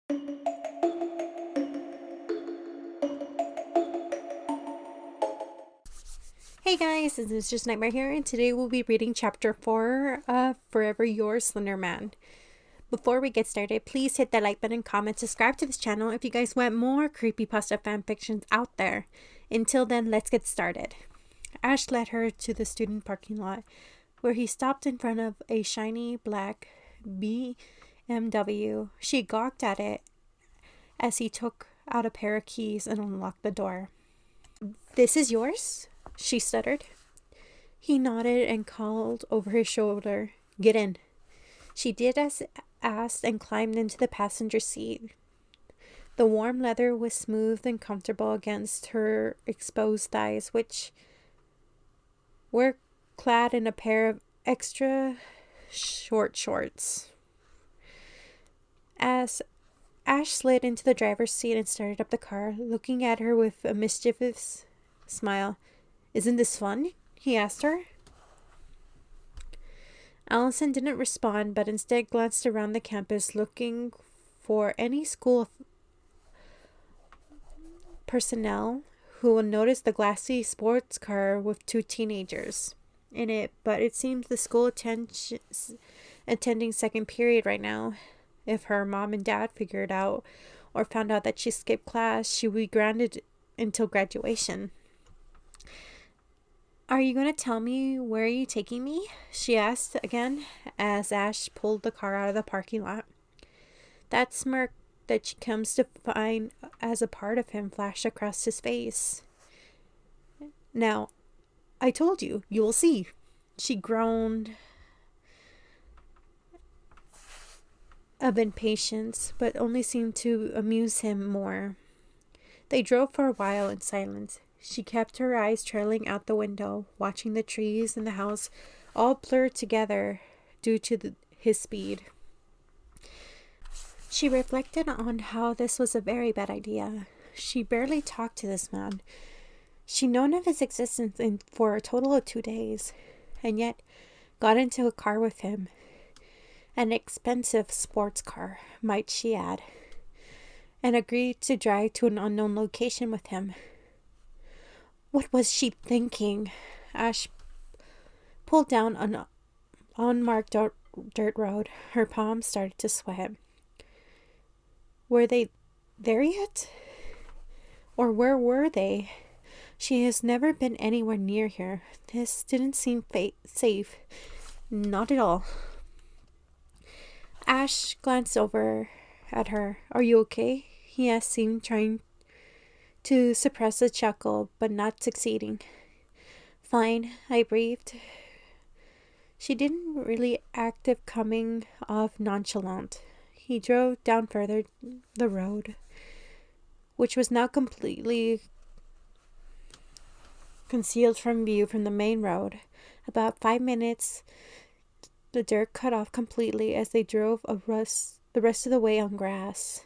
Hey guys, this is just Nightmare here, and today we'll be reading chapter 4 of Forever Yours, Slender Man. Before we get started, please hit that like button, comment, subscribe to this channel if you guys want more creepypasta fanfictions out there. Until then, let's get started. Ash led her to the student parking lot, where he stopped in front of a shiny black BMW. She gawked at it as he took out a pair of keys and unlocked the door. "This is yours?" she stuttered. He nodded and called over his shoulder, "Get in." She did as asked and climbed into the passenger seat. The warm leather was smooth and comfortable against her exposed thighs, which were clad in a pair of extra short shorts. As Ash slid into the driver's seat and started up the car, looking at her with a mischievous smile. "Isn't this fun?" he asked her. Allison didn't respond, but instead glanced around the campus looking for any school personnel who would notice the glassy sports car with two teenagers in it, but it seems the school attending second period right now. If her mom and dad figured out or found out that she skipped class, she would be grounded until graduation. "Are you going to tell me where are you taking me?" she asked again as Ash pulled the car out of the parking lot. That smirk that she comes to find as a part of him flashed across his face. "Now, I told you, you will see," she groaned of impatience, but only seemed to amuse him more. They drove for a while in silence. She kept her eyes trailing out the window, watching the trees and the house all blur together due to his speed. She reflected on how this was a very bad idea. She barely talked to this man. She'd known of his existence for a total of 2 days, and yet got into a car with him. An expensive sports car, might she add, and agreed to drive to an unknown location with him. What was she thinking? Ash pulled down an unmarked dirt road. Her palms started to sweat. Were they there yet? Or where were they? She has never been anywhere near here. This didn't seem safe. Not at all. Ash glanced over at her. "Are you okay?" he asked, seemed trying to suppress a chuckle, but not succeeding. "Fine," I breathed. She didn't really act of coming off nonchalant. He drove down further the road, which was now completely concealed from view from the main road. About 5 minutes, the dirt cut off completely as they drove the rest of the way on grass.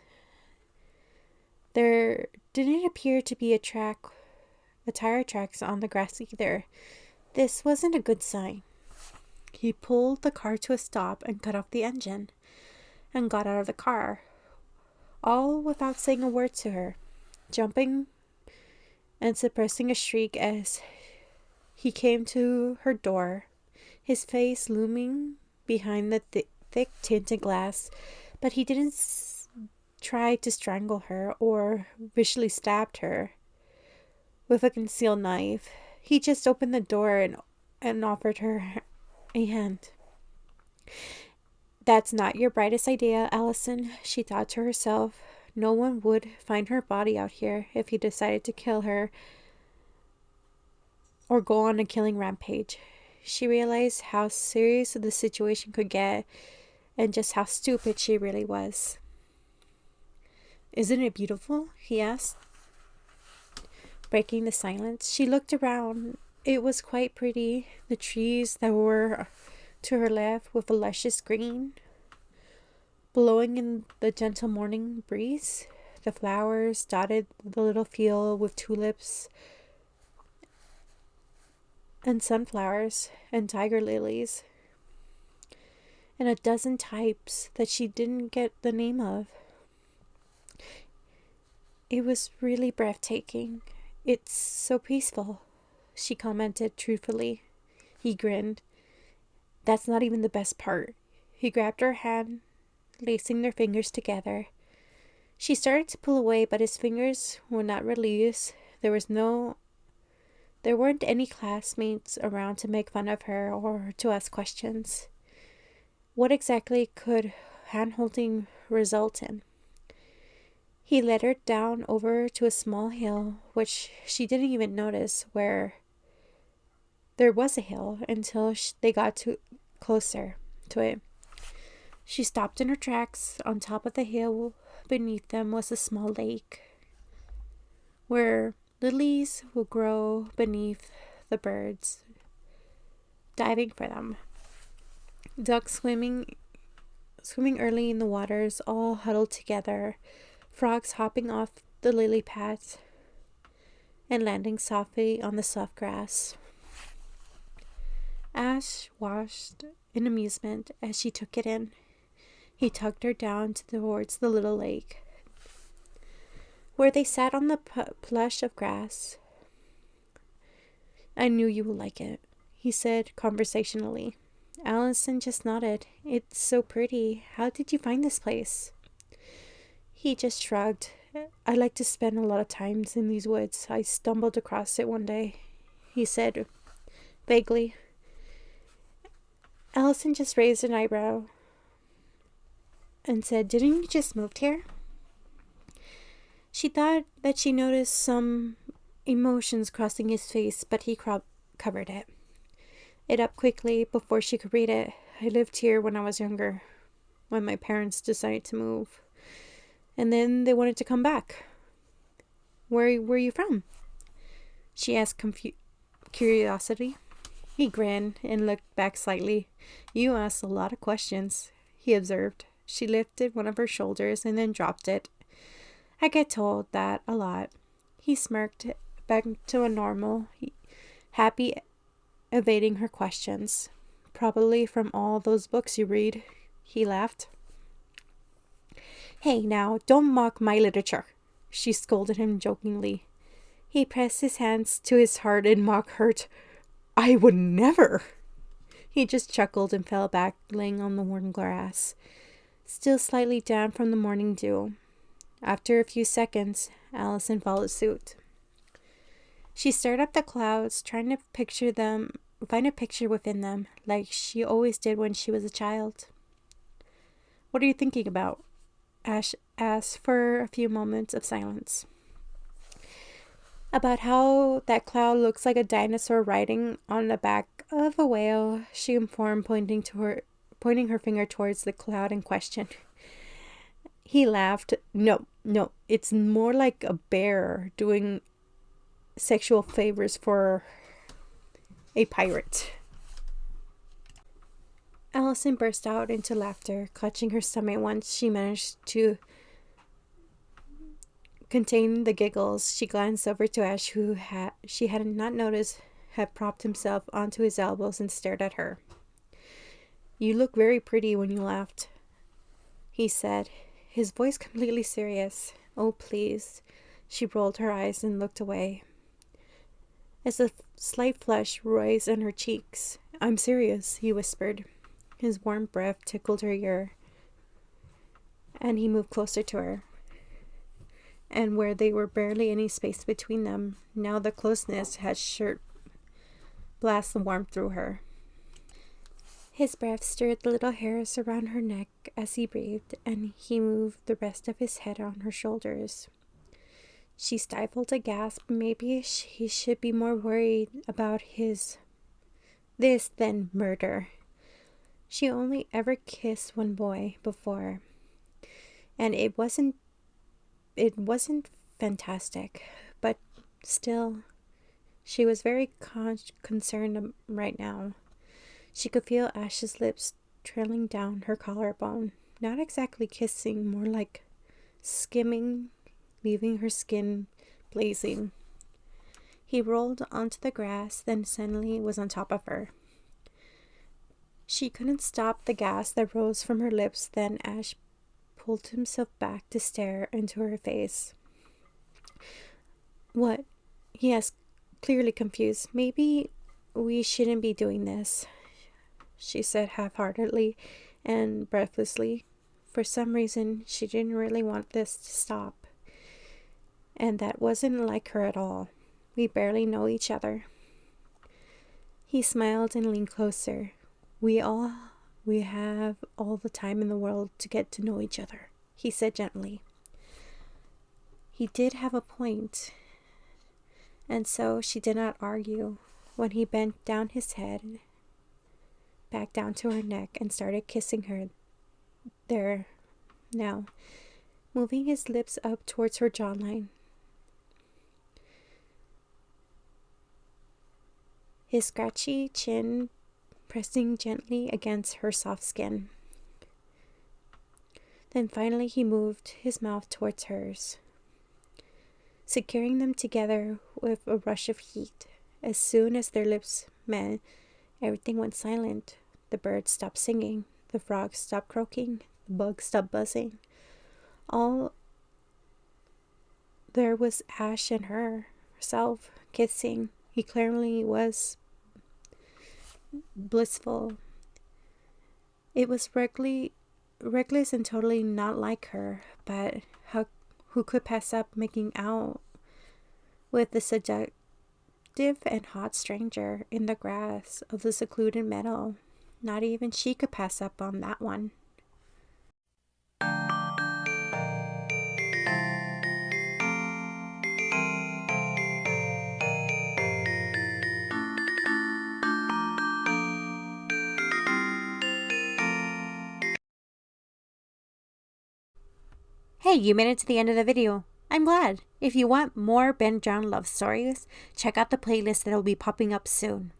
There didn't appear to be tire tracks on the grass either. This wasn't a good sign. He pulled the car to a stop and cut off the engine and got out of the car, all without saying a word to her, jumping and suppressing a shriek as he came to her door, his face looming behind the thick tinted glass, but he didn't try to strangle her or viciously stabbed her with a concealed knife. He just opened the door and offered her a hand. "That's not your brightest idea, Allison," she thought to herself. No one would find her body out here if he decided to kill her or go on a killing rampage. She realized how serious the situation could get and just how stupid she really was. "Isn't it beautiful?" he asked, breaking the silence. She looked around. It was quite pretty. The trees that were to her left with a luscious green, blowing in the gentle morning breeze. The flowers dotted the little field with tulips and sunflowers and tiger lilies, and a dozen types that she didn't get the name of. It was really breathtaking. It's so peaceful, she commented truthfully. He grinned. That's not even the best part. He grabbed her hand, lacing their fingers together. She started to pull away, but his fingers would not release. There weren't any classmates around to make fun of her or to ask questions. What exactly could hand-holding result in? He led her down over to a small hill, which she didn't even notice where there was a hill until they got closer to it. She stopped in her tracks. On top of the hill beneath them was a small lake where lilies will grow beneath the birds, diving for them. Ducks swimming early in the waters, all huddled together, frogs hopping off the lily pads and landing softly on the soft grass. Ash watched in amusement as she took it in. He tugged her down towards the little lake, where they sat on the plush of grass. I knew you would like it, he said conversationally. Allison just nodded. It's so pretty. How did you find this place? He just shrugged. I like to spend a lot of times in these woods. I stumbled across it one day, he said vaguely. Allison just raised an eyebrow and said, Didn't you just move here? She thought that she noticed some emotions crossing his face, but he covered it up quickly before she could read it. I lived here when I was younger, when my parents decided to move. And then they wanted to come back. Where were you from? She asked curiosity. He grinned and looked back slightly. You asked a lot of questions, he observed. She lifted one of her shoulders and then dropped it. I get told that a lot. He smirked, back to a normal, happy, evading her questions. Probably from all those books you read, he laughed. Hey, now, don't mock my literature, she scolded him jokingly. He pressed his hands to his heart in mock hurt. I would never. He just chuckled and fell back, laying on the warm grass, still slightly damp from the morning dew. After a few seconds, Allison followed suit. She stared up the clouds, trying to find a picture within them, like she always did when she was a child. What are you thinking about? Ash asked for a few moments of silence. About how that cloud looks like a dinosaur riding on the back of a whale, she informed, pointing her finger towards the cloud in question. He laughed. No, it's more like a bear doing sexual favors for a pirate. Allison burst out into laughter, clutching her stomach once she managed to contain the giggles. She glanced over to Ash, who she had not noticed had propped himself onto his elbows and stared at her. You look very pretty when you laughed, he said, his voice completely serious. Oh, please. She rolled her eyes and looked away, as a slight flush rose in her cheeks. I'm serious, he whispered. His warm breath tickled her ear, and he moved closer to her. And where there were barely any space between them, now the closeness had blast the warmth through her. His breath stirred the little hairs around her neck as he breathed, and he moved the rest of his head on her shoulders. She stifled a gasp. Maybe he should be more worried about this than murder. She only ever kissed one boy before, and it wasn't fantastic, but still, she was very concerned right now. She could feel Ash's lips trailing down her collarbone, not exactly kissing, more like skimming, leaving her skin blazing. He rolled onto the grass, then suddenly was on top of her. She couldn't stop the gasp that rose from her lips. Then Ash pulled himself back to stare into her face. What? He asked, clearly confused. Maybe we shouldn't be doing this, she said half-heartedly and breathlessly. For some reason, she didn't really want this to stop. And that wasn't like her at all. We barely know each other. He smiled and leaned closer. We have all the time in the world to get to know each other, he said gently. He did have a point, and so she did not argue when he bent down his head back down to her neck and started kissing her there now, moving his lips up towards her jawline. His scratchy chin pressing gently against her soft skin. Then finally he moved his mouth towards hers, securing them together with a rush of heat. As soon as their lips met, everything went silent. The birds stopped singing, the frogs stopped croaking, the bugs stopped buzzing. All there was Ash and herself kissing. He clearly was blissful. It was reckless and totally not like her, but who could pass up making out with the seductive and hot stranger in the grass of the secluded meadow? Not even she could pass up on that one. Hey, you made it to the end of the video. I'm glad. If you want more Ben Drowned love stories, check out the playlist that will be popping up soon.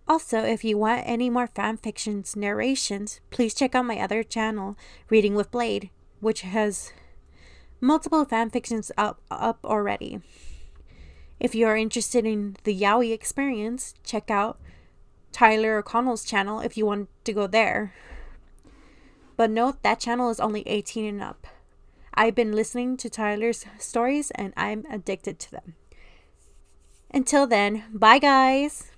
Also, if you want any more fanfictions narrations, please check out my other channel, Reading with Blade, which has multiple fanfictions up already. If you are interested in the yaoi experience, check out Tyler O'Connell's channel if you want to go there. But note that channel is only 18 and up. I've been listening to Tyler's stories and I'm addicted to them. Until then, bye guys!